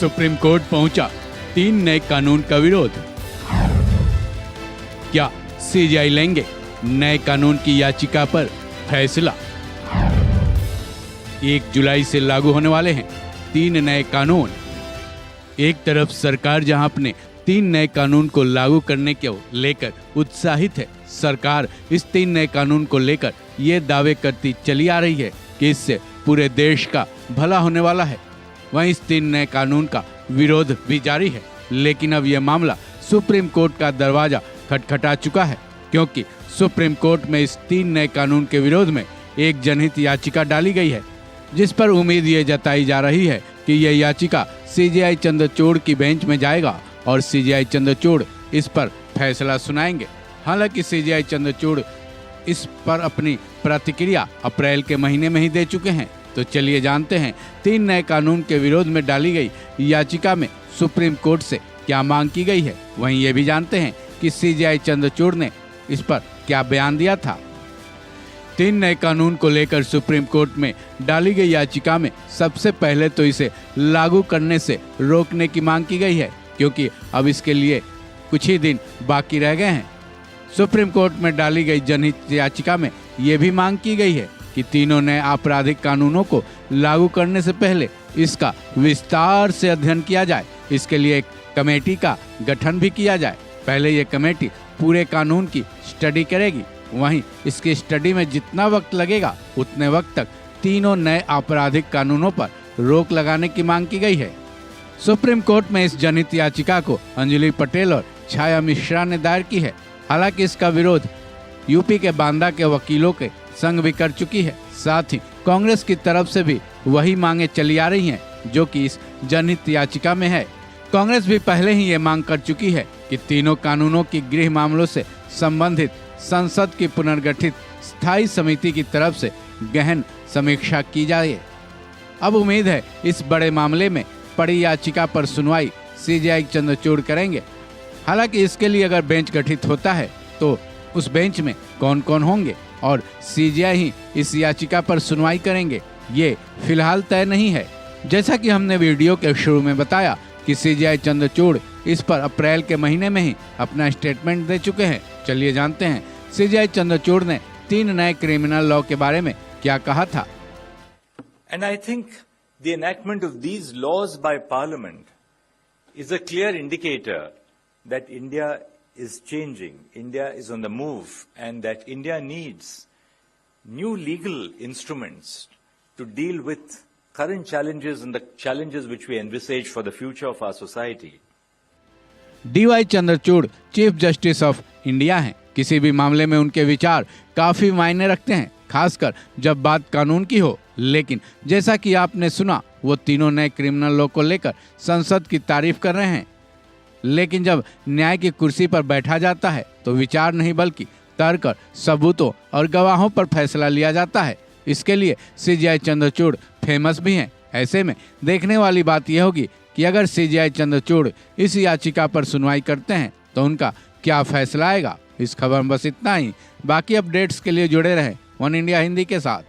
Supreme court पहुंचा 3 नए कानून का विरोध। क्या सीजेआई लेंगे नए कानून की याचिका पर फैसला? 1 जुलाई से लागू होने वाले हैं 3 नए कानून। एक तरफ सरकार जहां अपने 3 नए कानून को लागू करने को लेकर उत्साहित है, सरकार इस 3 नए कानून को लेकर ये दावे करती चली आ रही है कि इससे पूरे देश का भला होने वाला है। वहीं इस 3 नए कानून का विरोध भी जारी है, लेकिन अब यह मामला सुप्रीम कोर्ट का दरवाजा खटखटा चुका है, क्योंकि सुप्रीम कोर्ट में इस 3 नए कानून के विरोध में एक जनहित याचिका डाली गई है, जिस पर उम्मीद ये जताई जा रही है कि यह याचिका सीजेआई चंद्रचूड़ की बेंच में जाएगा और सीजेआई चंद्रचूड़ इस पर फैसला सुनाएंगे। हालांकि सीजेआई चंद्रचूड़ इस पर अपनी प्रतिक्रिया अप्रैल के महीने में ही दे चुके हैं। तो चलिए जानते हैं 3 नए कानून के विरोध में डाली गई याचिका में सुप्रीम कोर्ट से क्या मांग की गई है। वहीं ये भी जानते हैं कि सीजेआई चंद्रचूड़ ने इस पर क्या बयान दिया था। 3 नए कानून को लेकर सुप्रीम कोर्ट में डाली गई याचिका में सबसे पहले तो इसे लागू करने से रोकने की मांग की गई है, क्योंकि अब इसके लिए कुछ ही दिन बाकी रह गए हैं। सुप्रीम कोर्ट में डाली गई जनहित याचिका में ये भी मांग की गई है कि तीनों नए आपराधिक कानूनों को लागू करने से पहले इसका विस्तार से अध्ययन किया जाए। इसके लिए एक कमेटी का गठन भी किया जाए। पहले ये कमेटी पूरे कानून की स्टडी करेगी, वहीं इसकी स्टडी में जितना वक्त लगेगा उतने वक्त तक तीनों नए आपराधिक कानूनों पर रोक लगाने की मांग की गई है। सुप्रीम कोर्ट में इस जनहित याचिका को अंजलि पटेल और छाया मिश्रा ने दायर की है। हालांकि इसका विरोध यूपी के बांदा के वकीलों के संग भी कर चुकी है। साथ ही कांग्रेस की तरफ से भी वही मांगे चली आ रही हैं जो कि इस जनहित याचिका में है। कांग्रेस भी पहले ही ये मांग कर चुकी है कि तीनों कानूनों की गृह मामलों से संबंधित संसद की पुनर्गठित स्थायी समिति की तरफ से गहन समीक्षा की जाए। अब उम्मीद है इस बड़े मामले में पड़ी याचिका पर सुनवाई सीजेआई चंद्रचूड़ करेंगे। हालांकि इसके लिए अगर बेंच गठित होता है तो उस बेंच में कौन कौन होंगे और सीजेआई ही इस याचिका पर सुनवाई करेंगे, ये फिलहाल तय नहीं है। जैसा कि हमने वीडियो के शुरू में बताया कि सीजेआई चंद्रचूड़ इस पर अप्रैल के महीने में ही अपना स्टेटमेंट दे चुके हैं। चलिए जानते हैं सीजेआई चंद्रचूड़ ने 3 नए क्रिमिनल लॉ के बारे में क्या कहा था। And I think the enactment of these laws by Parliament is a clear indicator that India is changing, India is on the move, and that India needs new legal instruments to deal with current challenges and the challenges which we envisage for the future of our society. DY Chandrachud chief justice of India हैं। किसी भी मामले में उनके विचार काफी मायने रखते हैं, खासकर जब बात कानून की हो। लेकिन जैसा कि आपने सुना, वो तीनों नए क्रिमिनल लॉ को लेकर संसद की तारीफ कर रहे हैं, लेकिन जब न्याय की कुर्सी पर बैठा जाता है तो विचार नहीं बल्कि तर्क और सबूतों और गवाहों पर फैसला लिया जाता है। इसके लिए सीजेआई चंद्रचूड़ फेमस भी हैं। ऐसे में देखने वाली बात यह होगी कि अगर सीजेआई चंद्रचूड़ इस याचिका पर सुनवाई करते हैं तो उनका क्या फैसला आएगा। इस खबर में बस इतना ही। बाकी अपडेट्स के लिए जुड़े रहें वन इंडिया हिंदी के साथ।